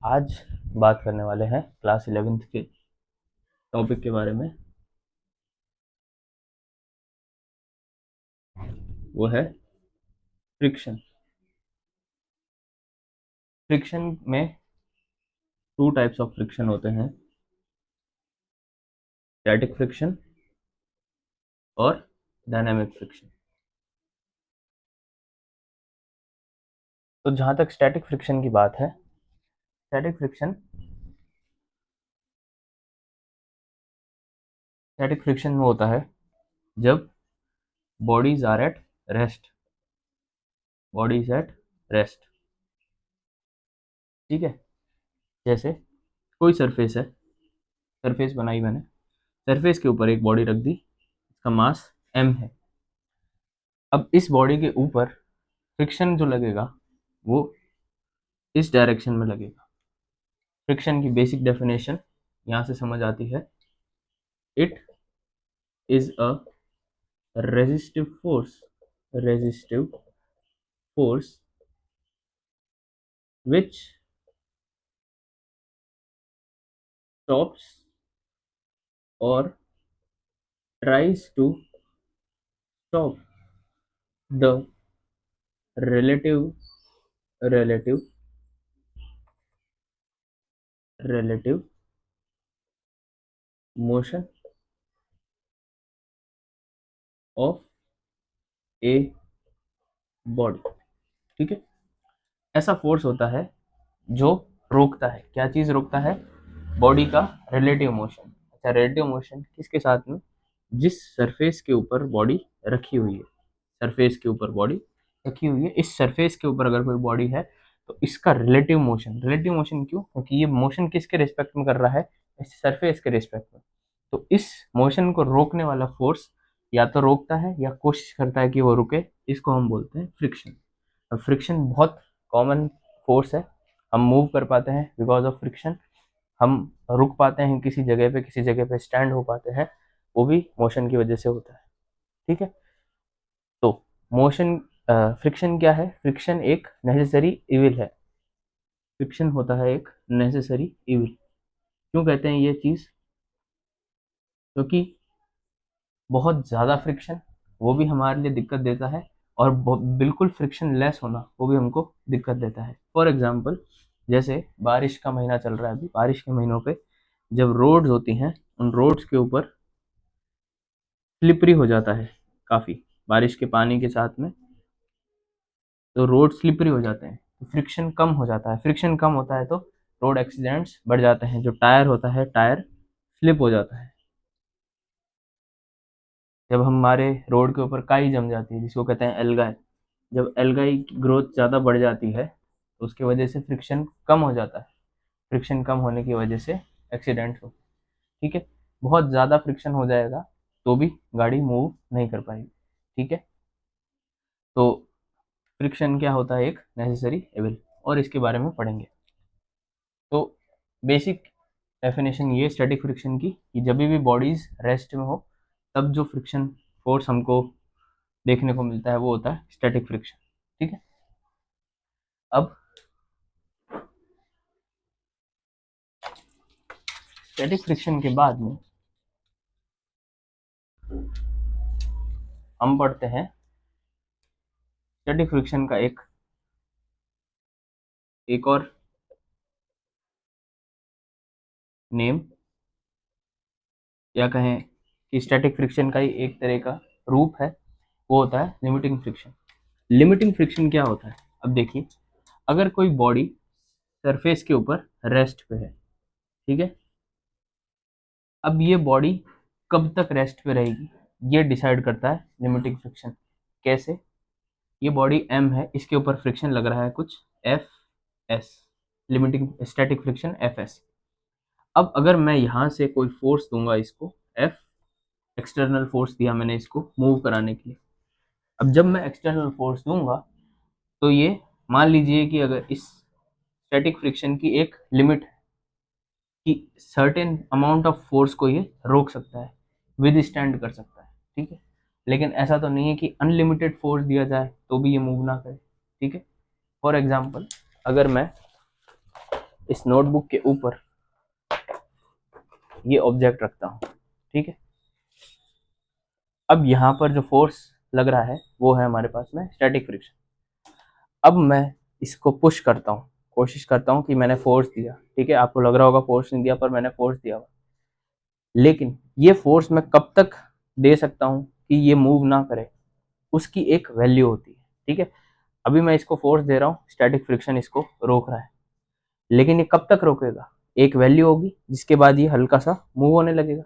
आज बात करने वाले हैं क्लास 11th के टॉपिक के बारे में। वो है फ्रिक्शन। फ्रिक्शन में टू टाइप्स ऑफ फ्रिक्शन होते हैं, स्टैटिक फ्रिक्शन और डायनामिक फ्रिक्शन। तो जहाँ तक स्टैटिक फ्रिक्शन की बात है, स्टैटिक फ्रिक्शन में होता है जब bodies are at rest, bodies at rest. ठीक है, जैसे कोई सरफेस है, सरफेस बनाई मैंने, सरफेस के ऊपर एक बॉडी रख दी, इसका मास m है। अब इस बॉडी के ऊपर फ्रिक्शन जो लगेगा वो इस डायरेक्शन में लगेगा। फ्रिक्शन की बेसिक डेफिनेशन यहाँ से समझ आती है, it is a resistive force, resistive force which stops or tries to stop the relative relative relative motion of a body। ठीक है, ऐसा फोर्स होता है जो रोकता है, क्या चीज रोकता है? बॉडी का रिलेटिव मोशन। अच्छा, रिलेटिव मोशन किसके साथ में? जिस सरफेस के ऊपर बॉडी रखी हुई है, सरफेस के ऊपर बॉडी रखी हुई है, इस सरफेस के ऊपर अगर कोई बॉडी है तो इसका रिलेटिव मोशन, रिलेटिव मोशन क्यों? क्योंकि ये मोशन किसके रिस्पेक्ट में कर रहा है? इस सरफेस के रिस्पेक्ट में। तो इस मोशन को रोकने वाला फोर्स या तो रोकता है या कोशिश करता है कि वो रुके, इसको हम बोलते हैं फ्रिक्शन। अब फ्रिक्शन बहुत कॉमन फोर्स है, हम मूव कर पाते हैं बिकॉज ऑफ फ्रिक्शन, हम रुक पाते हैं किसी जगह पे, किसी जगह पे स्टैंड हो पाते हैं, वो भी मोशन की वजह से होता है। ठीक है, तो मोशन, फ्रिक्शन क्या है? फ्रिक्शन एक नेसेसरी इविल है। फ्रिक्शन होता है एक नेसेसरी इविल। क्यों कहते हैं ये चीज़? क्योंकि बहुत ज़्यादा फ्रिक्शन वो भी हमारे लिए दिक्कत देता है, और बिल्कुल फ्रिक्शन लेस होना वो भी हमको दिक्कत देता है। फॉर एग्जांपल, जैसे बारिश का महीना चल रहा है, अभी बारिश के महीनों पे जब रोड्स होती हैं, उन रोड्स के ऊपर स्लिपरी हो जाता है काफ़ी, बारिश के पानी के साथ में तो रोड स्लिपरी हो जाते हैं, तो फ्रिक्शन कम हो जाता है। फ्रिक्शन कम होता है तो रोड एक्सीडेंट्स बढ़ जाते हैं। जो टायर होता है, टायर स्लिप हो जाता है। जब हमारे रोड के ऊपर काई जम जाती है, जिसको कहते हैं एल्गाई, जब एल्गाई की ग्रोथ ज़्यादा बढ़ जाती है तो उसकी वजह से फ्रिक्शन कम हो जाता है। फ्रिक्शन कम होने की वजह से एक्सीडेंट हो। ठीक है, बहुत ज़्यादा फ्रिक्शन हो जाएगा तो भी गाड़ी मूव नहीं कर पाएगी। ठीक है, तो फ्रिक्शन क्या होता है? एक नेसेसरी एविल, और इसके बारे में पढ़ेंगे। तो बेसिक डेफिनेशन ये स्टैटिक फ्रिक्शन की, कि जब भी बॉडीज रेस्ट में हो तब जो फ्रिक्शन फोर्स हमको देखने को मिलता है वो होता है स्टैटिक फ्रिक्शन। ठीक है, अब स्टैटिक फ्रिक्शन के बाद में हम पढ़ते हैं स्टैटिक फ्रिक्शन का एक और नेम, या कहें कि स्टैटिक फ्रिक्शन का ही एक तरह का रूप है, वो होता है लिमिटिंग फ्रिक्शन। लिमिटिंग फ्रिक्शन क्या होता है? अब देखिए, अगर कोई बॉडी सरफेस के ऊपर रेस्ट पे है, ठीक है, अब ये बॉडी कब तक रेस्ट पे रहेगी ये डिसाइड करता है लिमिटिंग फ्रिक्शन। कैसे? ये बॉडी m है, इसके ऊपर फ्रिक्शन लग रहा है कुछ Fs, limiting static friction Fs। अब अगर मैं यहाँ से कोई फोर्स दूंगा इसको, F एक्सटर्नल फोर्स दिया मैंने इसको मूव कराने के लिए। अब जब मैं एक्सटर्नल फोर्स दूंगा तो ये मान लीजिए कि अगर इस स्टैटिक फ्रिक्शन की एक लिमिट है कि सर्टेन अमाउंट ऑफ फोर्स को ये रोक सकता है, विद स्टैंड कर सकता है। ठीक है, लेकिन ऐसा तो नहीं है कि अनलिमिटेड फोर्स दिया जाए तो भी ये मूव ना करे। ठीक है, फॉर एग्जाम्पल, अगर मैं इस नोटबुक के ऊपर ये ऑब्जेक्ट रखता हूँ, ठीक है। अब यहाँ पर जो फोर्स लग रहा है वो है हमारे पास में स्टैटिक फ्रिक्शन। अब मैं इसको पुश करता हूँ, कोशिश करता हूँ कि मैंने फोर्स दिया, ठीक है, आपको लग रहा होगा फोर्स नहीं दिया, पर मैंने फोर्स दिया हुआ। लेकिन ये फोर्स मैं कब तक दे सकता हूँ कि ये मूव ना करे, उसकी एक वैल्यू होती है, ठीक है। अभी मैं इसको फोर्स दे रहा हूँ, स्टैटिक फ्रिक्शन इसको रोक रहा है, लेकिन ये कब तक रोकेगा, एक वैल्यू होगी जिसके बाद ये हल्का सा मूव होने लगेगा।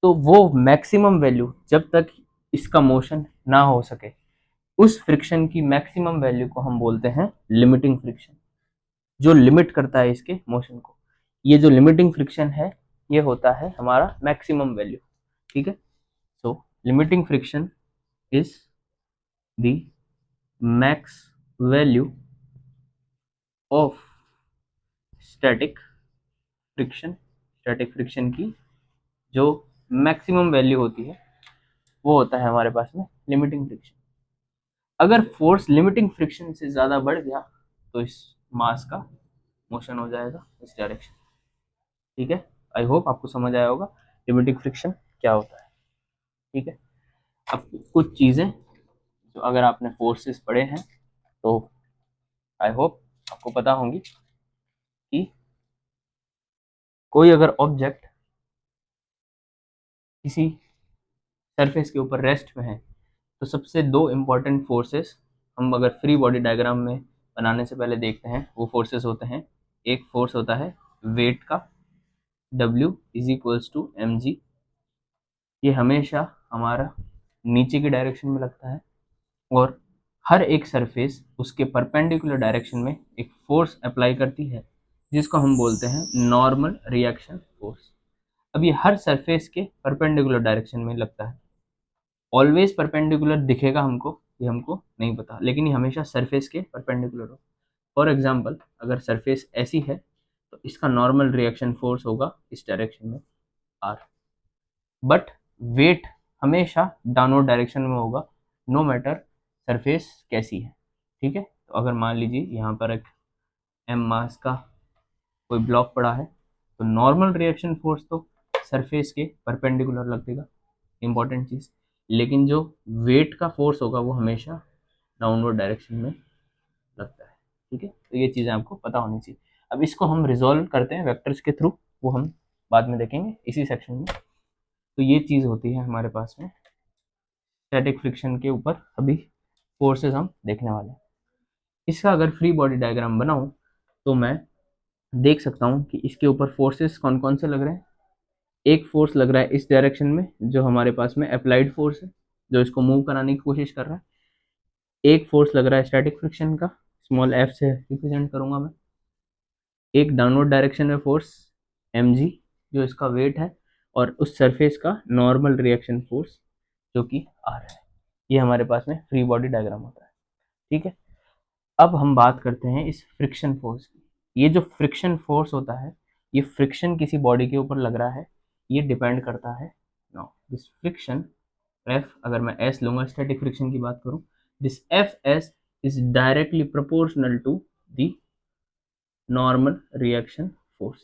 तो वो मैक्सिमम वैल्यू जब तक इसका मोशन ना हो सके, उस फ्रिक्शन की मैक्सिमम वैल्यू को हम बोलते हैं लिमिटिंग फ्रिक्शन, जो लिमिट करता है इसके मोशन को। ये जो लिमिटिंग फ्रिक्शन है ये होता है हमारा मैक्सिमम वैल्यू, ठीक है। So limiting friction is the max value of static friction. Static friction की जो मैक्सिमम वैल्यू होती है वो होता है हमारे पास में लिमिटिंग फ्रिक्शन। अगर फोर्स लिमिटिंग फ्रिक्शन से ज़्यादा बढ़ गया तो इस मास का मोशन हो जाएगा इस डायरेक्शन, ठीक है। आई होप आपको समझ आया होगा लिमिटिंग फ्रिक्शन क्या होता है, ठीक है। अब कुछ चीज़ें जो अगर आपने फोर्सेस पढ़े हैं तो आई होप आपको पता होंगी कि कोई अगर ऑब्जेक्ट किसी सरफेस के ऊपर रेस्ट में है तो सबसे दो इम्पॉर्टेंट फोर्सेस हम अगर फ्री बॉडी डायग्राम में बनाने से पहले देखते हैं, वो फोर्सेस होते हैं। एक फोर्स होता है वेट का, W is equals to mg, ये हमेशा हमारा नीचे की डायरेक्शन में लगता है, और हर एक सरफेस उसके परपेंडिकुलर डायरेक्शन में एक फोर्स अप्लाई करती है जिसको हम बोलते हैं नॉर्मल रिएक्शन फोर्स। अब ये हर सरफेस के परपेंडिकुलर डायरेक्शन में लगता है, ऑलवेज परपेंडिकुलर दिखेगा हमको, ये हमको नहीं पता, लेकिन ये हमेशा सरफेस के परपेंडिकुलर हो। फॉर एग्जांपल अगर सरफेस ऐसी है तो इसका नॉर्मल रिएक्शन फोर्स होगा इस डायरेक्शन में R, बट वेट हमेशा डाउनवर्ड डायरेक्शन में होगा, नो मैटर सरफेस कैसी है, ठीक है। तो अगर मान लीजिए यहाँ पर एक m मास का कोई ब्लॉक पड़ा है तो नॉर्मल रिएक्शन फोर्स तो सरफेस के परपेंडिकुलर लगेगा, इंपॉर्टेंट चीज़, लेकिन जो वेट का फोर्स होगा वो हमेशा डाउनवर्ड डायरेक्शन में लगता है, ठीक है। तो ये चीज़ें आपको पता होनी चाहिए। अब इसको हम रिजॉल्व करते हैं वेक्टर्स के थ्रू, वो हम बाद में देखेंगे इसी सेक्शन में। तो ये चीज़ होती है हमारे पास में स्टैटिक फ्रिक्शन के ऊपर, अभी फोर्सेस हम देखने वाले हैं। इसका अगर फ्री बॉडी डायग्राम बनाऊं तो मैं देख सकता हूं कि इसके ऊपर फोर्सेस कौन कौन से लग रहे हैं। एक फोर्स लग रहा है इस डायरेक्शन में जो हमारे पास में अप्लाइड फोर्स है, जो इसको मूव कराने की कोशिश कर रहा है। एक फोर्स लग रहा है स्टैटिक फ्रिक्शन का, स्मॉल f से रिप्रेजेंट करूंगा मैं। एक डाउनवर्ड डायरेक्शन में फोर्स mg जो इसका वेट है, और उस सरफेस का नॉर्मल रिएक्शन फोर्स जो कि r है। ये हमारे पास में फ्री बॉडी डायग्राम होता है, ठीक है। अब हम बात करते हैं इस फ्रिक्शन फोर्स की। ये जो फ्रिक्शन फोर्स होता है, ये फ्रिक्शन किसी बॉडी के ऊपर लग रहा है, ये डिपेंड करता है नाउ दिस फ्रिक्शन F, अगर मैं S लूंगा स्टैटिक फ्रिक्शन की बात करूं, this Fs is directly proportional to the normal reaction force,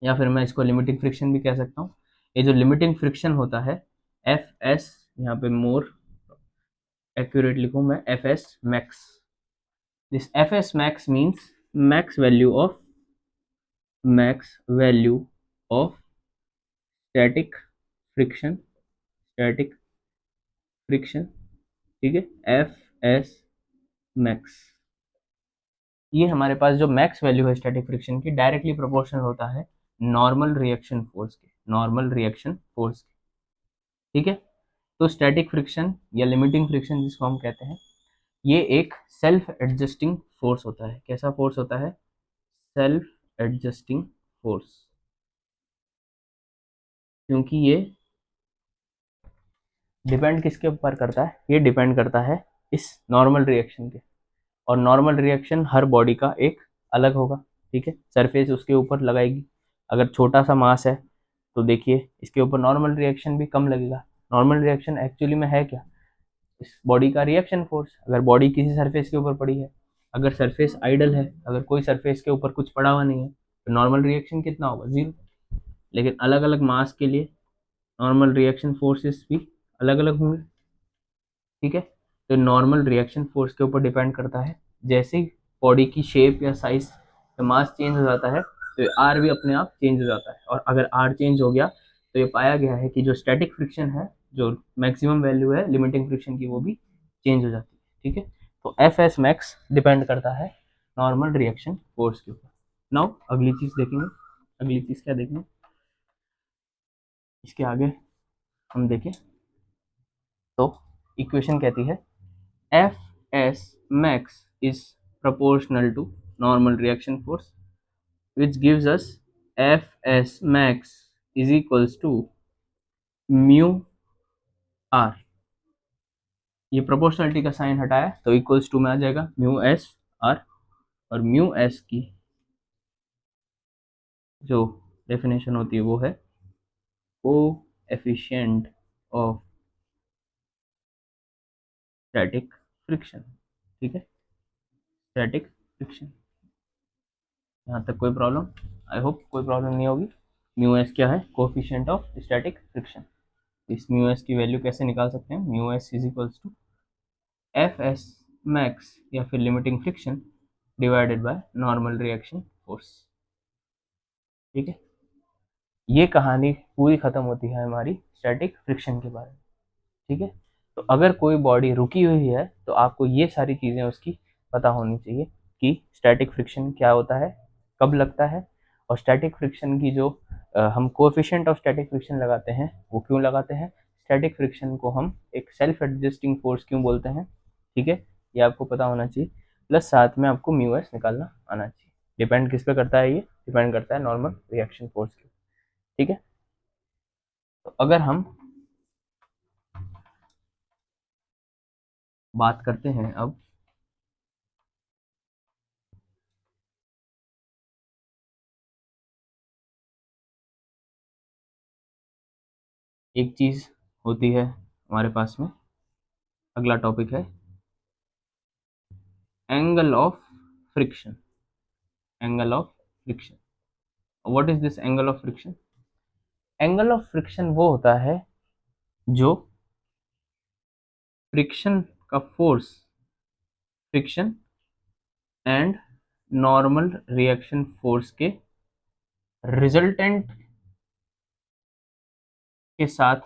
या फिर मैं इसको लिमिटिंग फ्रिक्शन भी कह सकता हूँ। ये जो लिमिटिंग फ्रिक्शन होता है Fs, यहाँ पे मोर एक्यूरेट लिखूँ मैं Fs max, this Fs max means max value of static friction, ठीक है, Fs max। ये हमारे पास जो मैक्स वैल्यू है स्टैटिक फ्रिक्शन की डायरेक्टली प्रोपोर्शनल होता है नॉर्मल रिएक्शन फोर्स के, ठीक है। तो स्टैटिक फ्रिक्शन या लिमिटिंग फ्रिक्शन जिसको हम कहते हैं, ये एक सेल्फ एडजस्टिंग फोर्स होता है। कैसा फोर्स होता है? सेल्फ एडजस्टिंग फोर्स, क्योंकि ये डिपेंड किसके ऊपर करता है? ये डिपेंड करता है इस नॉर्मल रिएक्शन के, और नॉर्मल रिएक्शन हर बॉडी का एक अलग होगा, ठीक है। सरफेस उसके ऊपर लगाएगी, अगर छोटा सा मास है तो देखिए इसके ऊपर नॉर्मल रिएक्शन भी कम लगेगा। नॉर्मल रिएक्शन एक्चुअली में है क्या? इस बॉडी का रिएक्शन फोर्स। अगर बॉडी किसी सरफेस के ऊपर पड़ी है, अगर सरफेस आइडल है, अगर कोई सरफेस के ऊपर कुछ पड़ा हुआ नहीं है, तो नॉर्मल रिएक्शन कितना होगा, 0। लेकिन अलग अलग मास के लिए नॉर्मल रिएक्शन फोर्सेस भी अलग अलग होंगे, ठीक है। तो नॉर्मल रिएक्शन फोर्स के ऊपर डिपेंड करता है। जैसे ही बॉडी की शेप या साइज या मास चेंज हो जाता है, तो आर भी अपने आप चेंज हो जाता है। और अगर आर चेंज हो गया, तो ये पाया गया है कि जो स्टैटिक फ्रिक्शन है, जो मैक्सिमम वैल्यू है लिमिटिंग फ्रिक्शन की, वो भी चेंज हो जाती है, ठीक है। तो एफ एस मैक्स डिपेंड करता है नॉर्मल रिएक्शन फोर्स के ऊपर। नाउ अगली चीज देखेंगे। अगली चीज क्या देखेंगे, इसके आगे हम देखें तो इक्वेशन कहती है F S max is proportional to normal reaction force, which gives us Fs max is equals to mu r। ये प्रोपोर्शनलिटी का साइन हटाया तो इक्वल्स टू में आ जाएगा म्यू एस आर। और म्यू एस की जो डेफिनेशन होती है वो है कोएफिशिएंट ऑफ स्टैटिक फ्रिक्शन, ठीक है। स्टैटिक फ्रिक्शन, यहाँ तक कोई प्रॉब्लम, आई होप कोई प्रॉब्लम नहीं होगी। म्यू एस क्या है, कोएफिशिएंट ऑफ स्टैटिक फ्रिक्शन। इस म्यू एस की वैल्यू कैसे निकाल सकते हैं, mu S is equals to F S max या फिर limiting friction divided by normal reaction force, ठीक है। ये कहानी पूरी खत्म होती है हमारी स्टैटिक फ्रिक्शन के बारे में, ठीक है। तो अगर कोई बॉडी रुकी हुई है, तो आपको ये सारी चीज़ें उसकी पता होनी चाहिए कि स्टैटिक फ्रिक्शन क्या होता है, कब लगता है, और स्टैटिक फ्रिक्शन की जो हम कोएफिशिएंट ऑफ स्टैटिक फ्रिक्शन लगाते हैं वो क्यों लगाते हैं, स्टैटिक फ्रिक्शन को हम एक सेल्फ एडजस्टिंग फोर्स क्यों बोलते हैं, ठीक है। ये आपको पता होना चाहिए। प्लस साथ में आपको म्यू एस निकालना आना चाहिए। डिपेंड किस पे करता है, ये डिपेंड करता है नॉर्मल रिएक्शन फोर्स के, ठीक है। तो अगर हम बात करते हैं अब एक चीज होती है हमारे पास में, अगला टॉपिक है angle of friction. Angle of friction, what is this angle of friction. Angle of friction वो होता है जो फ्रिक्शन का force, friction and normal reaction force के रिजल्टेंट के साथ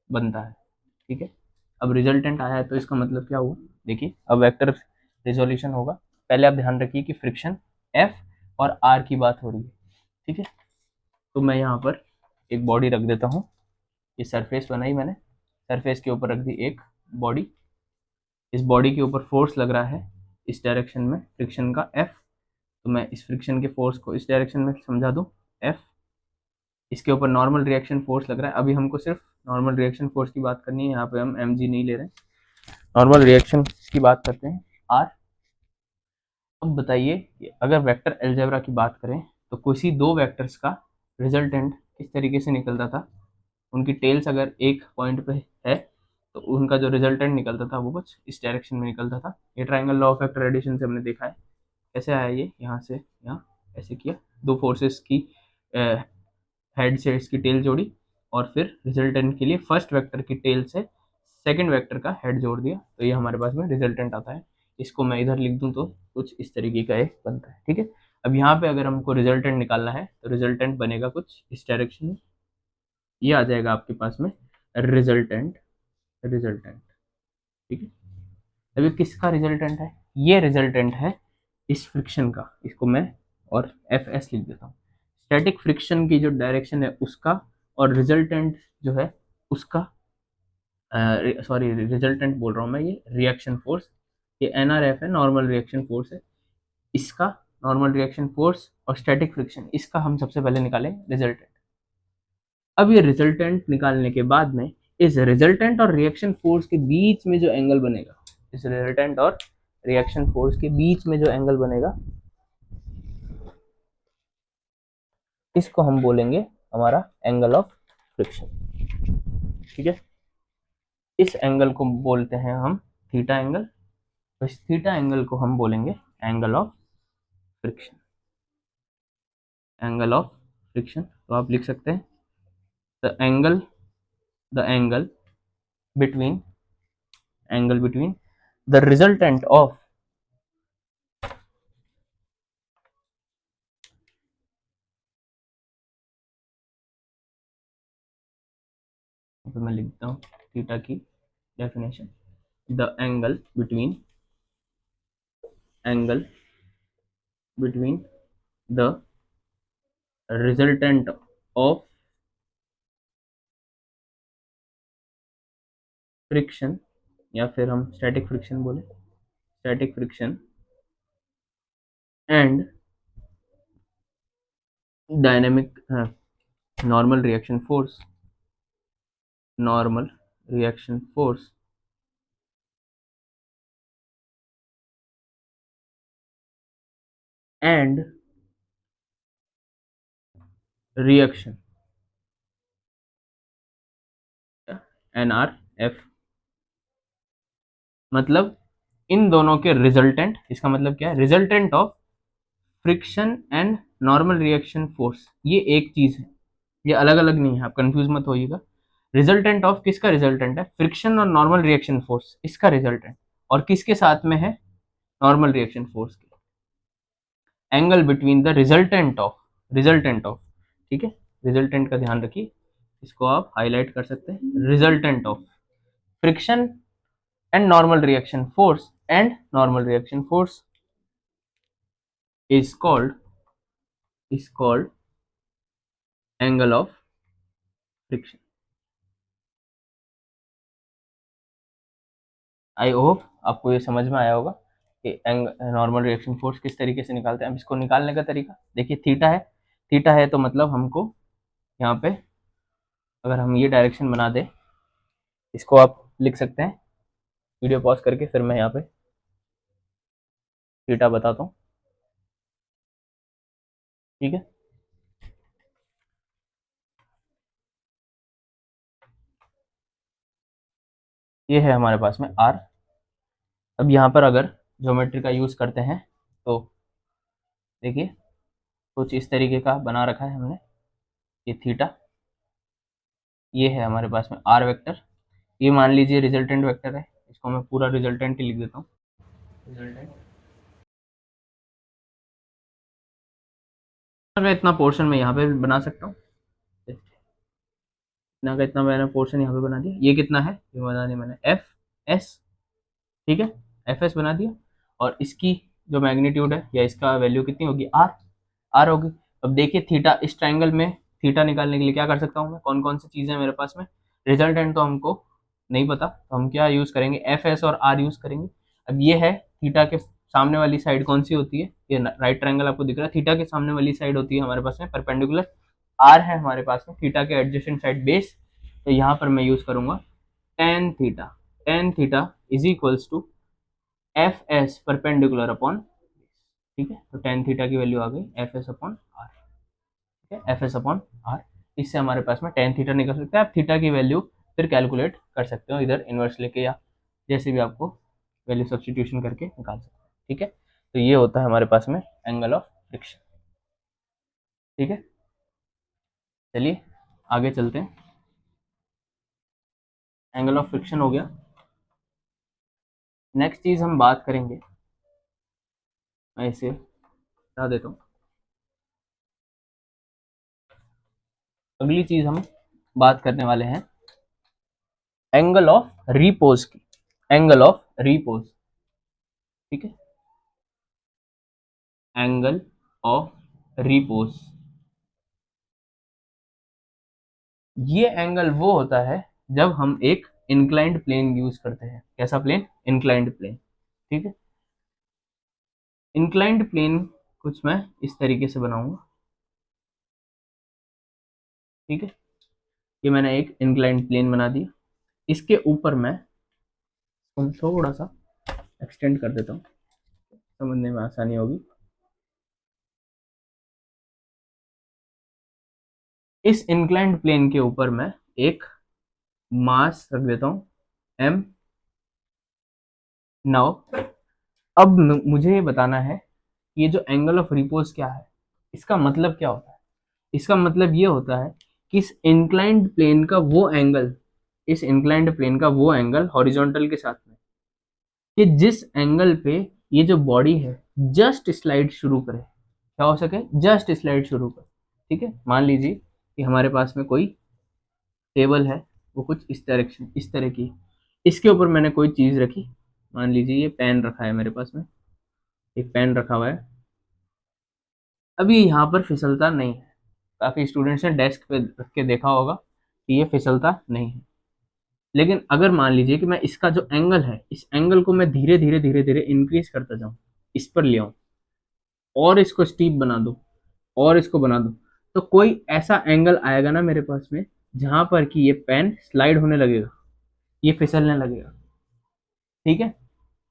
बनता है, ठीक है। अब रिजल्टेंट आया है तो इसका मतलब क्या हुआ, देखिए अब वेक्टर रिजोल्यूशन होगा। पहले आप ध्यान रखिए कि फ्रिक्शन एफ और आर की बात हो रही है, ठीक है। तो मैं यहाँ पर एक बॉडी रख देता हूँ, ये सरफेस बनाई मैंने, सरफेस के ऊपर रख दी एक बॉडी। इस बॉडी के ऊपर फोर्स लग रहा है इस डायरेक्शन में फ्रिक्शन का एफ, तो मैं इस फ्रिक्शन के फोर्स को इस डायरेक्शन में समझा दूँ एफ। इसके ऊपर नॉर्मल रिएक्शन फोर्स लग रहा है, अभी हमको सिर्फ नॉर्मल रिएक्शन फोर्स की बात करनी है, यहाँ पे हम एम जी नहीं ले रहे हैं, नॉर्मल रिएक्शन की बात करते हैं आर। अब बताइए कि अगर वेक्टर अलजेब्रा की बात करें तो किसी दो वेक्टर्स का रिजल्टेंट किस तरीके से निकलता था, उनकी टेल्स अगर एक पॉइंट पे है तो उनका जो रिजल्टेंट निकलता था वो कुछ इस डायरेक्शन में निकलता था। ये triangle law of vector addition से हमने देखा है कैसे आया, ये यहाँ से यहाँ ऐसे किया, दो फोर्सेस की हेड से इसकी टेल जोड़ी, और फिर रिजल्टेंट के लिए फर्स्ट वेक्टर की टेल से सेकंड वेक्टर का हेड जोड़ दिया, तो ये हमारे पास में रिजल्टेंट आता है। इसको मैं इधर लिख दूं तो कुछ इस तरीके का एक बनता है, ठीक है। अब यहाँ पे अगर हमको रिजल्टेंट निकालना है तो रिजल्टेंट बनेगा कुछ इस डायरेक्शन में, ये आ जाएगा आपके पास में रिजल्टेंट, रिजल्टेंट, ठीक है। अब ये किसका रिजल्टेंट है, ये रिजल्टेंट है इस फ्रिक्शन का, इसको मैं और एफ एस लिख देता हूँ। स्टैटिक फ्रिक्शन की जो डायरेक्शन है उसका, और रिजल्टेंट जो है उसका, सॉरी रिजल्टेंट बोल रहा हूँ मैं, ये रिएक्शन फोर्स, ये एन आर एफ है, नॉर्मल रिएक्शन फोर्स है, इसका नॉर्मल रिएक्शन फोर्स और स्टैटिक फ्रिक्शन, इसका हम सबसे पहले निकालें रिजल्टेंट। अब ये रिजल्टेंट निकालने के बाद में इस रिजल्टेंट और रिएक्शन फोर्स के बीच में जो एंगल बनेगा, इस रिजल्टेंट और रिएक्शन फोर्स के बीच में जो एंगल बनेगा, इसको हम बोलेंगे हमारा एंगल ऑफ फ्रिक्शन, ठीक है। इस एंगल को बोलते हैं हम थीटा एंगल, तो इस थीटा एंगल को हम बोलेंगे angle of friction, angle of friction. तो आप लिख सकते हैं the angle between, angle between the resultant of, तो मैं लिखता हूँ थीटा की definition, the angle between the resultant of friction, या फिर हम स्टैटिक फ्रिक्शन बोले, static friction and dynamic normal reaction force, normal reaction force and reaction NRF, मतलब इन दोनों के रिजल्टेंट, इसका मतलब क्या है, resultant of friction and normal reaction force, ये एक चीज है, ये अलग अलग नहीं है, आप कंफ्यूज मत होइएगा। रिजल्टेंट ऑफ किसका रिजल्टेंट है, फ्रिक्शन और नॉर्मल रिएक्शन फोर्स, इसका रिजल्टेंट, और किसके साथ में है, नॉर्मल रिएक्शन फोर्स के। Angle between the resultant of, ठीक है, रिजल्टेंट का ध्यान रखिए, इसको आप हाईलाइट कर सकते हैं, resultant of friction and normal reaction force, and normal reaction force is called angle of friction. I hope आपको ये समझ में आया होगा कि नॉर्मल रिएक्शन फोर्स किस तरीके से निकालते हैं। अब इसको निकालने का तरीका देखिए, थीटा है तो मतलब हमको यहाँ पे अगर हम ये डायरेक्शन बना दें, इसको आप लिख सकते हैं, वीडियो पॉज करके फिर मैं यहाँ पे थीटा बताता हूँ, ठीक है। ये है हमारे पास में आर। अब यहाँ पर अगर ज्योमेट्री का यूज करते हैं तो देखिए कुछ इस तरीके का बना रखा है हमने, ये थीटा, ये है हमारे पास में आर वेक्टर, ये मान लीजिए रिजल्टेंट वेक्टर है, इसको मैं पूरा रिजल्टेंट ही लिख देता हूँ, रिजल्टेंट। इतना पोर्शन मैं यहाँ पे बना सकता हूँ, इतना का इतना मैंने पोर्शन यहाँ पे बना दिया, ये कितना है, ये बना दिया मैंने एफ एस, ठीक है, एफ एस बना दिया, और इसकी जो मैग्नीट्यूड है या इसका वैल्यू कितनी होगी, आर होगी। अब देखिए थीटा, इस ट्राइंगल में थीटा निकालने के लिए क्या कर सकता हूँ मैं, कौन कौन सी चीज़ें मेरे पास में, रिजल्टेंट तो हमको नहीं पता, तो हम क्या यूज़ करेंगे, एफ एस और आर यूज़ करेंगे। अब ये है थीटा के सामने वाली साइड कौन सी होती है, ये राइट ट्राइंगल आपको दिख रहा है, थीटा के सामने वाली साइड होती है हमारे पास में परपेंडिकुलर, आर है हमारे पास में थीटा के एडजेसेंट साइड बेस, तो यहाँ पर मैं यूज़ करूँगा tan theta, tan theta is equals to F S perpendicular upon, ठीक है, तो टेन थीटा की वैल्यू आ गई एफ एस अपॉन आर, ठीक है, एफ एस अपॉन आर। इससे हमारे पास में टेन थीटा निकल सकता है, आप थीटा की वैल्यू फिर कैलकुलेट कर सकते हो इधर इन्वर्स लेके, या जैसे भी आपको वैल्यू सब्सटीट्यूशन करके निकाल सकते हो, ठीक है। तो ये होता है हमारे पास में एंगल ऑफ फ्रिक्शन, ठीक है। चलिए आगे चलते हैं, एंगल ऑफ फ्रिक्शन हो गया। नेक्स्ट चीज हम बात करेंगे, मैं इसे बता देता हूँ, अगली चीज हम बात करने वाले हैं एंगल ऑफ रिपोज की, एंगल ऑफ रिपोज, ठीक है, एंगल ऑफ रिपोज। ये एंगल वो होता है जब हम एक इंक्लाइंड प्लेन यूज करते हैं, कैसा प्लेन, इंक्लाइंड प्लेन, ठीक है। इंक्लाइंड प्लेन कुछ मैं इस तरीके से बनाऊंगा, ठीक है, ये मैंने एक इंक्लाइंड प्लेन बना दिया, इसके ऊपर मैं थोड़ा सा एक्सटेंड कर देता हूँ, समझने में आसानी होगी। इस इंक्लाइंड प्लेन के ऊपर मैं एक मास रख देता हूँ m। नाउ अब मुझे ये बताना है ये जो एंगल ऑफ रिपोज क्या है, इसका मतलब क्या होता है। इसका मतलब ये होता है कि इस इंक्लाइंड प्लेन का वो एंगल, इस इंक्लाइंड प्लेन का वो एंगल हॉरिजॉन्टल के साथ में, कि जिस एंगल पे ये जो बॉडी है जस्ट स्लाइड शुरू करे, क्या हो सके, जस्ट स्लाइड शुरू करे। ठीक है, मान लीजिए कि हमारे पास में कोई टेबल है, वो कुछ इस डायरेक्शन, इस तरह की, इसके ऊपर मैंने कोई चीज़ रखी, मान लीजिए ये पेन रखा है मेरे पास में, एक पेन रखा हुआ है, अभी यहाँ पर फिसलता नहीं है। काफ़ी स्टूडेंट्स ने डेस्क पे रख के देखा होगा कि ये फिसलता नहीं है। लेकिन अगर मान लीजिए कि मैं इसका जो एंगल है, इस एंगल को मैं धीरे धीरे धीरे धीरे इंक्रीज करता जाऊँ, इस पर ले आऊँ और इसको स्टीप बना दूँ और इसको बना दूँ, तो कोई ऐसा एंगल आएगा ना मेरे पास में जहाँ पर कि ये पेन स्लाइड होने लगेगा, ये फिसलने लगेगा। ठीक है,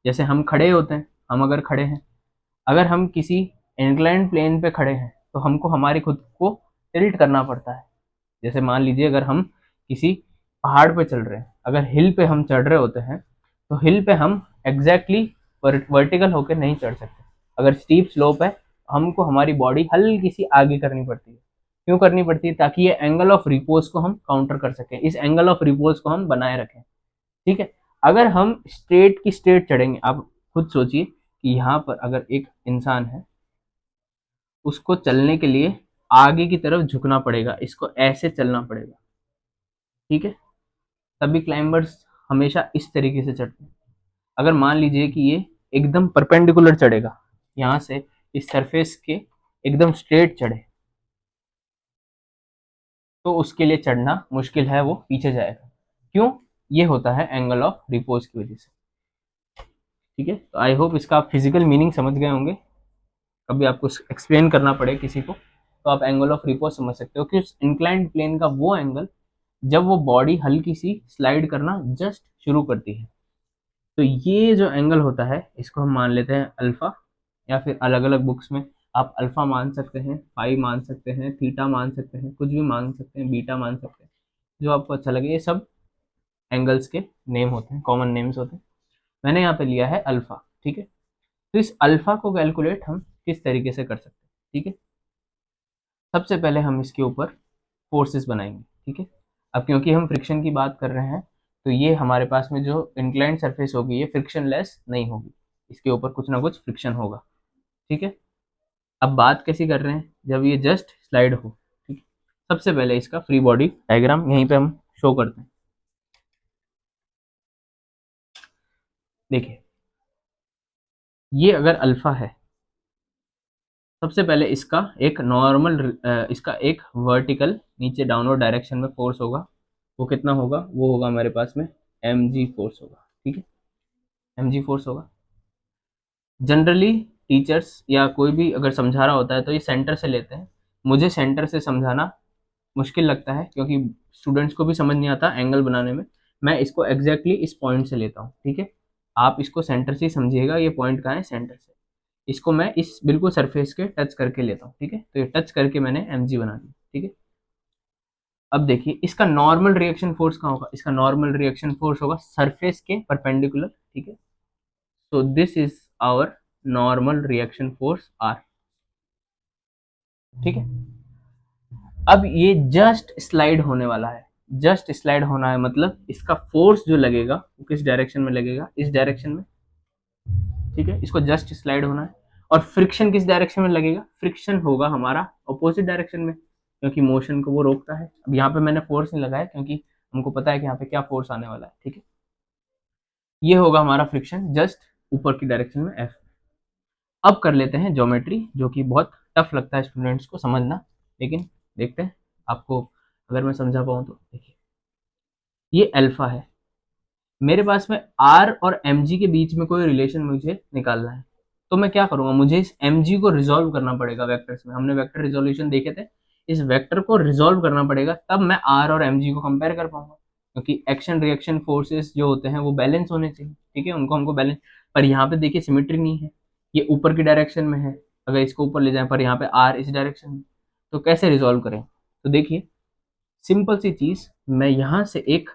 जैसे हम खड़े होते हैं, हम अगर खड़े हैं, अगर हम किसी इंक्लाइंड प्लेन पे खड़े हैं तो हमको हमारी खुद को टिल्ट करना पड़ता है। जैसे मान लीजिए अगर हम किसी पहाड़ पे चल रहे हैं, अगर हिल पे हम चढ़ रहे होते हैं, तो हिल पे हम एग्जैक्टली वर्टिकल होकर नहीं चढ़ सकते। अगर स्टीप स्लोप है, हमको हमारी बॉडी हल्की सी आगे करनी पड़ती है। क्यों करनी पड़ती है? ताकि ये एंगल ऑफ रिपोज को हम काउंटर कर सकें, इस एंगल ऑफ रिपोज को हम बनाए रखें। ठीक है, अगर हम स्ट्रेट की स्ट्रेट चढ़ेंगे, आप खुद सोचिए कि यहाँ पर अगर एक इंसान है, उसको चलने के लिए आगे की तरफ झुकना पड़ेगा, इसको ऐसे चलना पड़ेगा। ठीक है, तभी क्लाइंबर्स हमेशा इस तरीके से चढ़ते हैं। अगर मान लीजिए कि ये एकदम परपेंडिकुलर चढ़ेगा, यहाँ से इस सरफेस के एकदम स्ट्रेट चढ़े, तो उसके लिए चढ़ना मुश्किल है, वो पीछे जाएगा। क्यों? ये होता है एंगल ऑफ रिपोज की वजह से। ठीक है, तो आई होप इसका आप फिजिकल मीनिंग समझ गए होंगे। कभी आपको एक्सप्लेन करना पड़े किसी को, तो आप एंगल ऑफ रिपोज समझ सकते हो कि उस इंक्लाइंड प्लेन का वो एंगल जब वो बॉडी हल्की सी स्लाइड करना जस्ट शुरू करती है, तो ये जो एंगल होता है इसको हम मान लेते हैं अल्फा, या फिर अलग अलग बुक्स में आप अल्फा मान सकते हैं, पाई मान सकते हैं, थीटा मान सकते हैं, कुछ भी मान सकते हैं, बीटा मान सकते हैं, जो आपको अच्छा लगे। ये सब एंगल्स के नेम होते हैं, कॉमन नेम्स होते हैं। मैंने यहाँ पे लिया है अल्फा। ठीक है, तो इस अल्फा को कैलकुलेट हम किस तरीके से कर सकते हैं। ठीक है, सबसे पहले हम इसके ऊपर फोर्सेस बनाएंगे। ठीक है, अब क्योंकि हम फ्रिक्शन की बात कर रहे हैं, तो ये हमारे पास में जो इंक्लाइंड सरफेस होगी ये फ्रिक्शन लेस नहीं होगी, इसके ऊपर कुछ ना कुछ फ्रिक्शन होगा। ठीक है, अब बात कैसी कर रहे हैं, जब ये जस्ट स्लाइड हो। ठीक है, सबसे पहले इसका फ्री बॉडी डायग्राम यहीं पे हम शो करते हैं। देखिए, ये अगर अल्फा है, सबसे पहले इसका एक नॉर्मल, इसका एक वर्टिकल नीचे डाउनवर्ड डायरेक्शन में फोर्स होगा। वो कितना होगा? वो होगा हमारे पास में mg फोर्स होगा। ठीक है, mg फोर्स होगा। जनरली टीचर्स या कोई भी अगर समझा रहा होता है तो ये सेंटर से लेते हैं। मुझे सेंटर से समझाना मुश्किल लगता है क्योंकि स्टूडेंट्स को भी समझ नहीं आता एंगल बनाने में। मैं इसको एग्जैक्टली इस पॉइंट से लेता हूँ। ठीक है, आप इसको सेंटर से ही समझिएगा, ये पॉइंट कहाँ है? सेंटर से। इसको मैं इस बिल्कुल सरफेस के टच करके लेता हूँ। ठीक है, तो ये टच करके मैंने mg बना दिया। ठीक है, अब देखिए इसका नॉर्मल रिएक्शन फोर्स कहाँ होगा? इसका नॉर्मल रिएक्शन फोर्स होगा सरफेस के परपेंडिकुलर। ठीक है, so this is our normal reaction force R। ठीक है, अब ये जस्ट स्लाइड होने वाला है। जस्ट स्लाइड होना है मतलब इसका फोर्स जो लगेगा वो किस डायरेक्शन में लगेगा? इस डायरेक्शन में। ठीक है, इसको जस्ट स्लाइड होना है। और फ्रिक्शन किस डायरेक्शन में लगेगा? फ्रिक्शन होगा हमारा अपोजिट डायरेक्शन में, क्योंकि मोशन को वो रोकता है। अब यहाँ पे मैंने फोर्स नहीं लगाया क्योंकि हमको पता है कि यहाँ पे क्या फोर्स आने वाला है। ठीक है, ये होगा हमारा फ्रिक्शन जस्ट ऊपर की डायरेक्शन में F। अब कर लेते हैं ज्योमेट्री, जो कि बहुत टफ लगता है स्टूडेंट्स को समझना, लेकिन देखते हैं आपको अगर मैं समझा पाऊँ तो। देखिए, ये अल्फा है, मेरे पास में R और mg के बीच में कोई रिलेशन मुझे निकालना है, तो मैं क्या करूंगा? मुझे इस mg को रिजोल्व करना पड़ेगा वेक्टर्स में। हमने वेक्टर रिजोल्यूशन देखे थे, इस वेक्टर को रिजोल्व करना पड़ेगा, तब मैं R और mg को कंपेयर कर पाऊंगा। क्योंकि एक्शन रिएक्शन फोर्सेस जो होते हैं वो बैलेंस होने चाहिए। ठीक है, उनको हमको बैलेंस, पर यहाँ पे देखिए सिमेट्री नहीं है, ये ऊपर की डायरेक्शन में है, अगर इसको ऊपर ले जाए, पर यहाँ पे R इस डायरेक्शन में, तो कैसे रिजोल्व करें? तो देखिए सिंपल सी चीज, मैं यहाँ से एक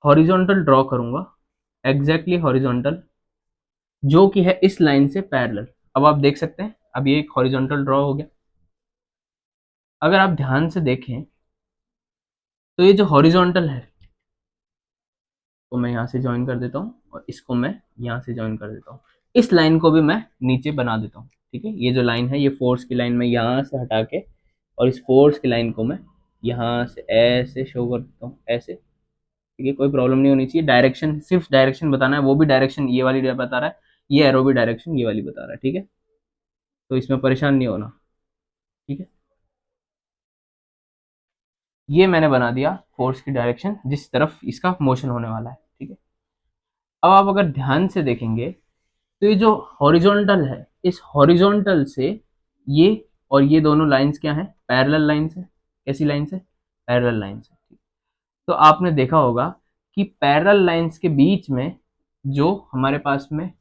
हॉरिजॉन्टल ड्रॉ करूंगा, एग्जैक्टली हॉरिजॉन्टल, जो कि है इस लाइन से पैरेलल। अब आप देख सकते हैं, अब ये एक हॉरिजॉन्टल ड्रॉ हो गया। अगर आप ध्यान से देखें तो ये जो हॉरिजॉन्टल है को मैं यहाँ से ज्वाइन कर देता हूँ और इसको मैं यहाँ से ज्वाइन कर देता हूँ। इस लाइन को भी मैं नीचे बना देता हूँ, ठीक है। ये जो लाइन है, ये फोर्स की लाइन मैं यहाँ से हटा के और इस फोर्स की लाइन को मैं यहाँ से ऐसे शो कर देता हूँ, ऐसे, ठीक है। कोई प्रॉब्लम नहीं होनी चाहिए। डायरेक्शन, सिर्फ डायरेक्शन बताना है, वो भी डायरेक्शन ये वाली बता रहा है, ये एरो भी डायरेक्शन ये वाली बता रहा है, ठीक है। तो इसमें परेशान नहीं होना, ठीक है। ये मैंने बना दिया फोर्स की डायरेक्शन जिस तरफ इसका मोशन होने वाला है, ठीक है। अब आप अगर ध्यान से देखेंगे तो ये जो हॉरिजॉन्टल है, इस हॉरिजॉन्टल से ये और ये दोनों लाइंस क्या हैं, पैरेलल लाइंस है। कैसी लाइंस है, पैरेलल लाइंस है। तो आपने देखा होगा कि पैरेलल लाइंस के बीच में जो हमारे पास में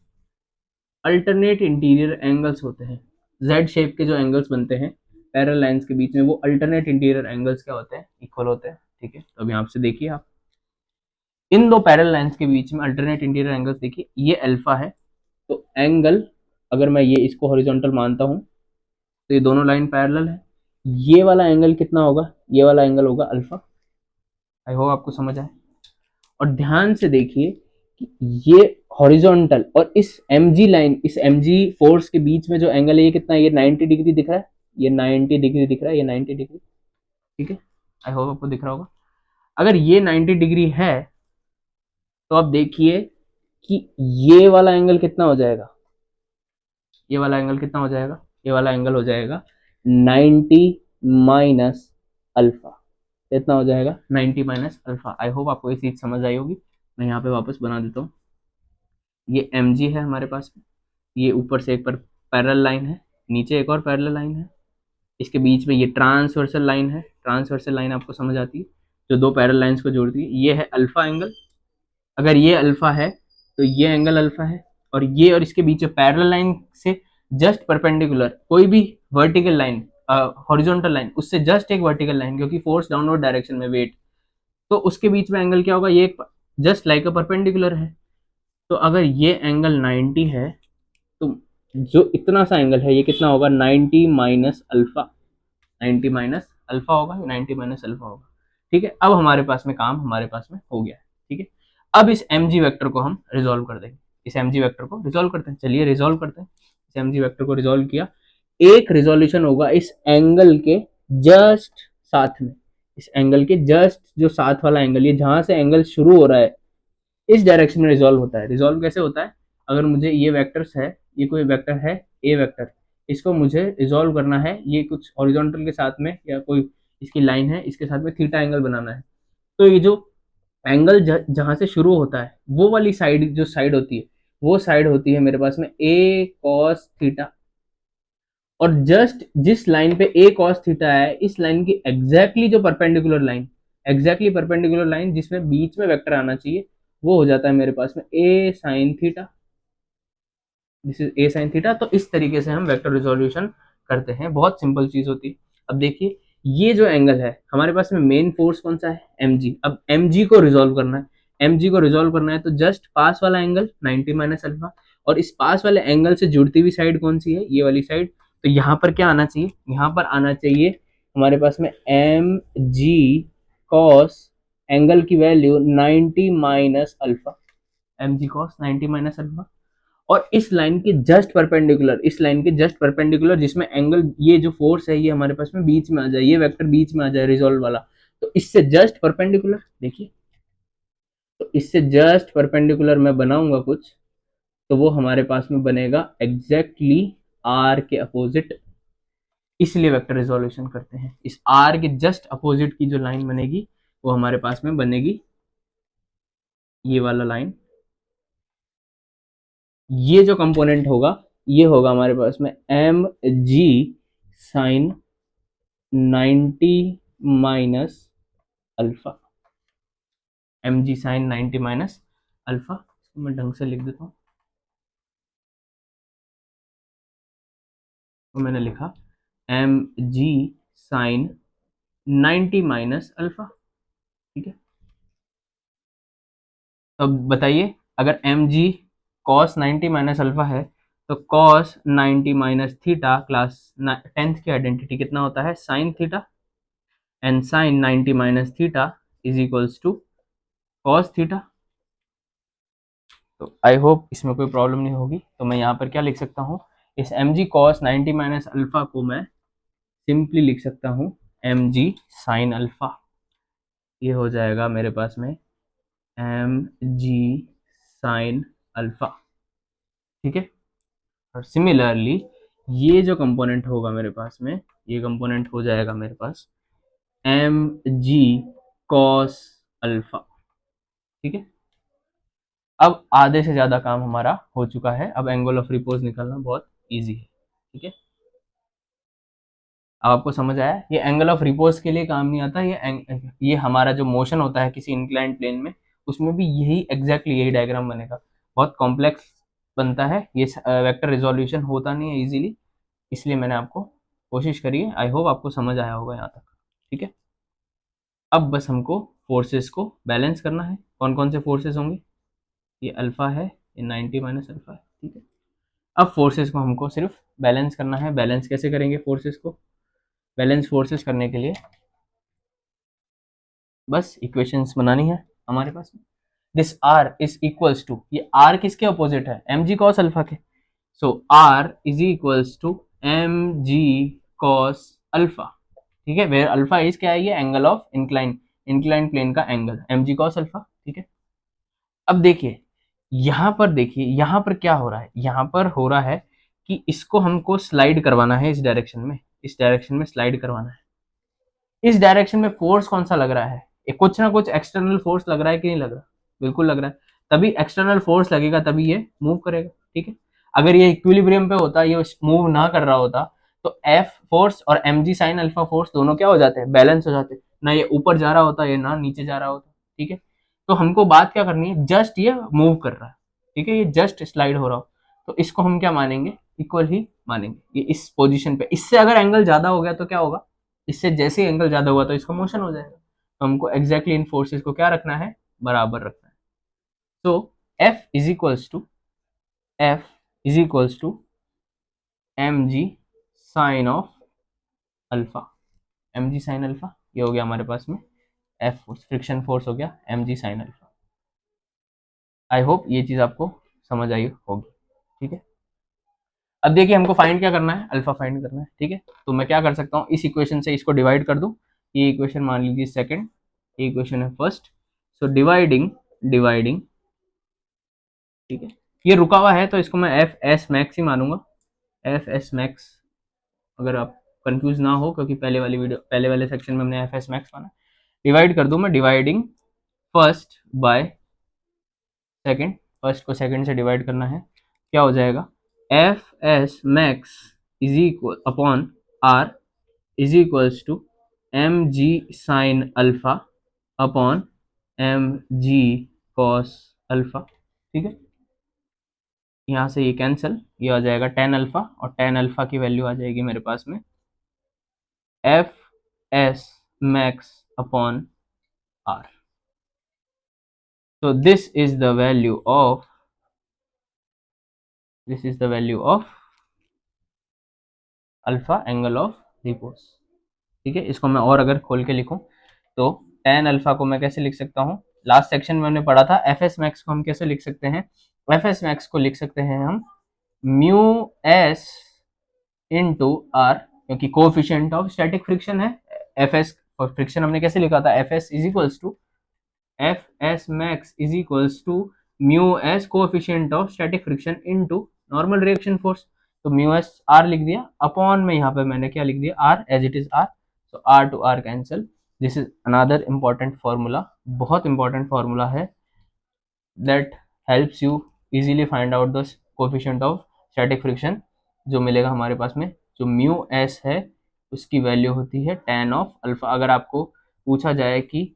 अल्टरनेट इंटीरियर एंगल्स होते हैं, जेड शेप के जो एंगल्स बनते हैं पैरेलल लाइंस के बीच में, वो अल्टरनेट इंटीरियर एंगल्स क्या होते हैं, इक्वल होते हैं, ठीक है। तो अभी आपसे देखिए, आप इन दो पैरेलल लाइंस के बीच में अल्टरनेट इंटीरियर एंगल्स देखिए, ये अल्फा है। तो एंगल, अगर मैं ये इसको हॉरिजॉन्टल मानता हूँ तो ये दोनों लाइन पैरेलल है। ये वाला एंगल कितना होगा, ये वाला एंगल होगा अल्फा। आई होप आपको समझ आए। और ध्यान से देखिए कि ये हॉरिजॉन्टल और इस mg लाइन, इस mg फोर्स के बीच में जो एंगल है ये कितना है, ये 90 डिग्री दिख रहा है, ये 90 डिग्री दिख रहा है, ये 90 डिग्री, ठीक है। आई होप आपको दिख रहा होगा। अगर ये 90 डिग्री है तो आप देखिए कि ये वाला एंगल कितना हो जाएगा, ये वाला एंगल कितना हो जाएगा, ये वाला एंगल हो जाएगा 90 माइनस अल्फा। कितना हो जाएगा, 90 माइनस अल्फा। आई होप आपको ये चीज समझ आई होगी। मैं यहाँ पे वापस बना देता हूँ। ये mg है हमारे पास में, ये ऊपर से एक पर पैरेलल लाइन है, नीचे एक और पैरेलल लाइन है, इसके बीच में ये ट्रांसवर्सल लाइन है। ट्रांसवर्सल लाइन आपको समझ आती है, जो दो पैरेलल लाइंस को जोड़ती है। ये है अल्फा एंगल। अगर ये अल्फा है तो ये एंगल अल्फा है। और ये और इसके बीच पैरेलल लाइन से जस्ट परपेंडिकुलर कोई भी वर्टिकल लाइन, हॉरिजॉन्टल लाइन, उससे जस्ट एक वर्टिकल लाइन, क्योंकि फोर्स डाउनवर्ड डायरेक्शन में वेट, तो उसके बीच में एंगल क्या होगा, ये जस्ट लाइक अ परपेंडिकुलर है। तो अगर ये एंगल 90 है तो जो इतना सा एंगल है ये कितना होगा, 90 माइनस अल्फा। 90 माइनस अल्फा होगा, 90 माइनस अल्फा होगा, ठीक है। अब हमारे पास में काम हमारे पास में हो गया है, ठीक है। अब इस mg वेक्टर को हम रिजोल्व कर देंगे, इस mg वेक्टर को रिजोल्व करते हैं। चलिए रिजोल्व करते हैं। इस mg वेक्टर को रिजोल्व किया, एक रिजोल्यूशन होगा इस एंगल के जस्ट साथ में, इस एंगल के जस्ट जो साथ वाला एंगल, ये जहां से एंगल शुरू हो रहा है इस डायरेक्शन में रिजोल्व होता है। रिजोल्व कैसे होता है, अगर मुझे ये वेक्टर्स है, ये कोई वेक्टर है ए वेक्टर, इसको मुझे रिजोल्व करना है, ये कुछ हॉरिजॉन्टल के साथ में या कोई इसकी लाइन है, इसके साथ में थीटा एंगल बनाना है। तो ये जो एंगल जहां से शुरू होता है वो वाली साइड, जो साइड होती है वो साइड होती है मेरे पास में ए कॉस थीटा। और जस्ट जिस लाइन पे ए कॉस थीटा है, इस लाइन की एग्जैक्टली जो perpendicular line, exactly perpendicular line जिसमें बीच में वेक्टर आना चाहिए, वो हो जाता है मेरे पास में a sine theta. This is a sine theta. तो इस तरीके से हम वेक्टर रिजोल्यूशन करते हैं, बहुत सिंपल चीज होती है। अब देखिए, ये जो एंगल है हमारे पास में मेन फोर्स कौन सा है, mg। अब mg को रिजोल्व करना है, mg को रिजोल्व करना है तो जस्ट पास वाला एंगल 90 माइनस अल्फा, और इस पास वाले एंगल से जुड़ती हुई साइड कौन सी है, ये वाली साइड। तो यहाँ पर क्या आना चाहिए, यहाँ पर आना चाहिए हमारे पास में mg cos एंगल की value 90 minus alpha, mg cos 90 minus alpha. और इस लाइन के जस्ट परपेंडिकुलर, इस लाइन के जस्ट परपेंडिकुलर जिसमें एंगल, ये जो फोर्स है ये हमारे पास में बीच में आ जाए, ये वेक्टर बीच में आ जाए रिजोल्व वाला, तो इससे जस्ट परपेंडिकुलर देखिए, तो इससे जस्ट परपेंडिकुलर मैं बनाऊंगा कुछ, तो वो हमारे पास में बनेगा एग्जैक्टली आर के अपोजिट। इसलिए वेक्टर रिजोल्यूशन करते हैं, इस आर के जस्ट अपोजिट की जो लाइन बनेगी वो हमारे पास में बनेगी ये वाला लाइन। ये जो कंपोनेंट होगा ये होगा हमारे पास में M G sine 90 minus alpha, M G sine 90 minus alpha. इसको मैं ढंग से लिख देता हूँ, तो मैंने लिखा M G sine 90 minus alpha, ठीक है। तो अब बताइए, अगर M G cos 90 minus alpha है, तो cos 90 minus theta class 10th की आइडेंटिटी कितना होता है, sine theta, and sine 90 minus theta is equals to cos theta. तो आई होप इसमें कोई प्रॉब्लम नहीं होगी। तो मैं यहाँ पर क्या लिख सकता हूँ, इस mg cos 90 माइनस अल्फा को मैं सिंपली लिख सकता हूँ mg साइन अल्फा। ये हो जाएगा मेरे पास में mg साइन अल्फा, ठीक है। और सिमिलरली ये जो कंपोनेंट होगा मेरे पास में, ये कंपोनेंट हो जाएगा मेरे पास mg cos अल्फा, ठीक है। अब आधे से ज्यादा काम हमारा हो चुका है, अब एंगल ऑफ रिपोज निकालना बहुत इजी है, ठीक है। अब आपको समझ आया, ये एंगल ऑफ रिपोज के लिए काम नहीं आता, ये हमारा जो मोशन होता है किसी इंक्लाइंड प्लेन में, उसमें भी यही एग्जैक्टली यही डायग्राम बनेगा। बहुत कॉम्प्लेक्स बनता है ये, वेक्टर रिजोल्यूशन होता नहीं है इजीली, इसलिए मैंने आपको कोशिश करी है। आई होप आपको समझ आया होगा यहाँ तक, ठीक है। अब बस हमको फोर्सेस को बैलेंस करना है। कौन कौन से फोर्सेस होंगे, ये अल्फा है, ये 90 माइनस अल्फा है, ठीक है। अब फोर्सेस को हमको सिर्फ बैलेंस करना है। बैलेंस कैसे करेंगे फोर्सेस को, बैलेंस फोर्सेस करने के लिए बस इक्वेशंस बनानी है हमारे पास में। This R is equals to, ये आर किसके अपोजिट है, एम जी कॉस अल्फा के। So R is equals to M G cos alpha, ठीक है। वेयर अल्फा इज क्या है, ये एंगल ऑफ इंक्लाइन प्लेन का angle, M G cos alpha, ठीक है। अब देखिए यहाँ पर, देखिए यहाँ पर क्या हो रहा है, यहाँ पर हो रहा है कि इसको हमको स्लाइड करवाना है इस डायरेक्शन में, इस डायरेक्शन में स्लाइड करवाना है। इस डायरेक्शन में फोर्स कौन सा लग रहा है, कुछ ना कुछ एक्सटर्नल फोर्स लग रहा है कि नहीं लग रहा, बिल्कुल लग रहा है। तभी एक्सटर्नल फोर्स लगेगा तभी ये मूव करेगा, ठीक है। अगर ये इक्विलिब्रियम पे होता, ये मूव ना कर रहा होता, तो एफ फोर्स और M G sine alpha force दोनों क्या हो जाते हैं, बैलेंस हो जाते, ना ये ऊपर जा रहा होता, ये ना नीचे जा रहा होता, ठीक है। तो हमको बात क्या करनी है, जस्ट ये मूव कर रहा है, ठीक है, ये जस्ट स्लाइड हो रहा हो, तो इसको हम क्या मानेंगे, इक्वल ही मानेंगे। ये इस पोजीशन पे, इससे अगर एंगल ज्यादा हो गया तो क्या होगा, इससे जैसे ही एंगल ज्यादा हुआ तो इसका मोशन हो जाएगा। तो हमको एग्जैक्टली इन फोर्सेस को क्या रखना है, बराबर रखना है। तो F is equals to M G sine of alpha, M G sine alpha, ये हो गया हमारे पास में एफ फोर्स, फ्रिक्शन फोर्स हो गया M G sine alpha. I hope ये चीज आपको समझ आई होगी, ठीक है। अब देखिए हमको फाइंड क्या करना है, अल्फा फाइंड करना है, ठीक है। तो मैं क्या कर सकता हूँ, इस इक्वेशन से इसको डिवाइड कर दूं, ये इक्वेशन मान लीजिए सेकंड, ये इक्वेशन है फर्स्ट। सो डिवाइडिंग, ठीक है। ये रुका हुआ है तो इसको मैं एफ एस मैक्स ही मानूंगा, एफ एस मैक्स, अगर आप कंफ्यूज ना हो, क्योंकि पहले वाले सेक्शन में हमने एफ एस मैक्स माना। डिवाइड कर दूं मैं, dividing first by second, first को सेकंड से डिवाइड करना है, क्या हो जाएगा, F S max is equal upon R is equals to M G sine alpha upon M G cos alpha, ठीक है। यहाँ से ये कैंसिल, ये आ जाएगा टेन अल्फा, और टेन अल्फा की वैल्यू आ जाएगी मेरे पास में F S max upon are. so this is the value of alpha angle of repose, ठीक है। इसको मैं और अगर खोल के लिखूं तो टेन अल्फा को मैं कैसे लिख सकता हूं, लास्ट सेक्शन में हमने पढ़ा था एफ एस मैक्स को हम कैसे लिख सकते हैं, एफ एस मैक्स को लिख सकते हैं हम म्यू एस इंटू आर, क्योंकि कोफिशिएंट ऑफ स्टैटिक फ्रिक्शन है। एफ एस फ्रिक्शन हमने कैसे लिखा था, F S is equals to F S max is equals to mu S coefficient of static friction into normal reaction force. तो mu S R लिख दिया, upon में यहाँ पे मैंने क्या लिख दिया, R as it is R. So R to R cancel, this is another important formula, बहुत इंपॉर्टेंट फॉर्मूला है that helps you easily find out the coefficient of static friction. जो मिलेगा हमारे पास में, जो म्यू एस है उसकी वैल्यू होती है टेन ऑफ अल्फा। अगर आपको पूछा जाए कि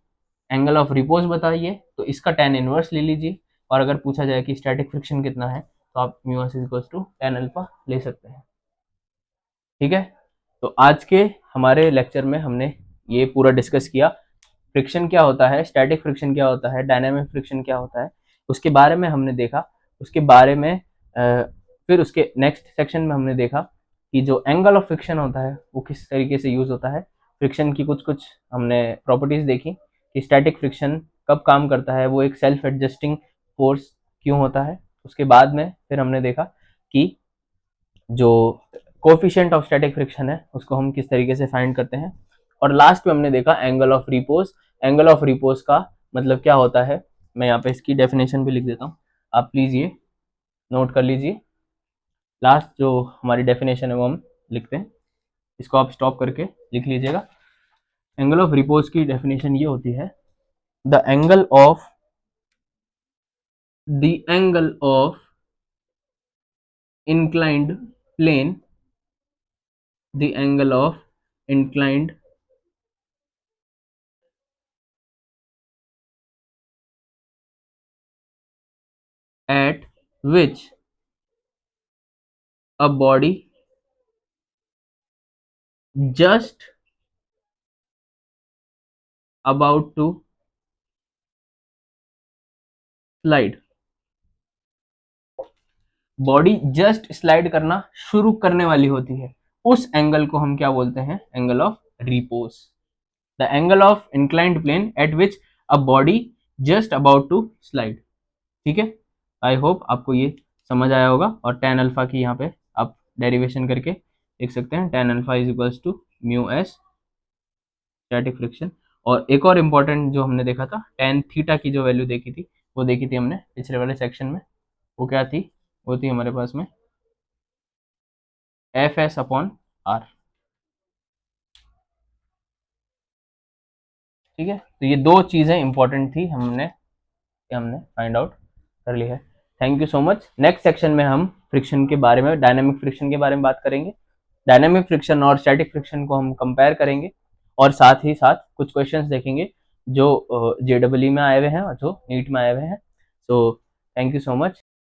एंगल ऑफ रिपोज बताइए तो इसका टेन इनवर्स ले लीजिए, और अगर पूछा जाए कि स्टैटिक फ्रिक्शन कितना है तो आप mu S equals to tan alpha ले सकते हैं, ठीक है। तो आज के हमारे लेक्चर में हमने ये पूरा डिस्कस किया, फ्रिक्शन क्या होता है, स्टैटिक फ्रिक्शन क्या होता है, डायनामिक फ्रिक्शन क्या होता है, उसके बारे में हमने देखा। उसके बारे में फिर उसके नेक्स्ट सेक्शन में हमने देखा कि जो एंगल ऑफ फ्रिक्शन होता है वो किस तरीके से यूज होता है। फ्रिक्शन की कुछ कुछ हमने प्रॉपर्टीज देखी कि स्टैटिक फ्रिक्शन कब काम करता है, वो एक सेल्फ एडजस्टिंग फोर्स क्यों होता है। उसके बाद में फिर हमने देखा कि जो कोफिशिएंट ऑफ स्टैटिक फ्रिक्शन है उसको हम किस तरीके से फाइंड करते हैं। और लास्ट में हमने देखा angle of repose. Angle of repose का मतलब क्या होता है, मैं यहाँ पे इसकी डेफिनेशन भी लिख देता हूँ, आप प्लीज ये नोट कर लीजिए। लास्ट जो हमारी डेफिनेशन है वो हम लिखते हैं, इसको आप स्टॉप करके लिख लीजिएगा। एंगल ऑफ रिपोज की डेफिनेशन ये होती है, the angle of inclined plane, the angle of inclined at which a body just about to slide, body just slide करना शुरू करने वाली होती है, उस एंगल को हम क्या बोलते हैं, angle of repose. The angle of inclined plane at which a body just about to slide. ठीक है, आई होप आपको ये समझ आया होगा। और tan अल्फा की यहाँ पे आप डेरिवेशन करके देख सकते हैं, tan alpha is equals to mu S static friction. और एक और इम्पॉर्टेंट जो हमने देखा था, tan थीटा की जो वैल्यू देखी थी वो देखी थी हमने पिछले वाले सेक्शन में, वो क्या थी, वो थी हमारे पास में एफ एस अपॉन आर। ठीक है, तो ये दो चीज़ें इंपॉर्टेंट थी, हमने फाइंड आउट कर ली है। Thank you so much. Next section में हम फ्रिक्शन के बारे में, डायनामिक फ्रिक्शन के बारे में बात करेंगे। डायनामिक फ्रिक्शन और स्टैटिक फ्रिक्शन को हम कंपेयर करेंगे और साथ ही साथ कुछ क्वेश्चंस देखेंगे जो जेडब्ल्यू में आए हुए हैं और जो नीट में आए हुए हैं। So thank you so much.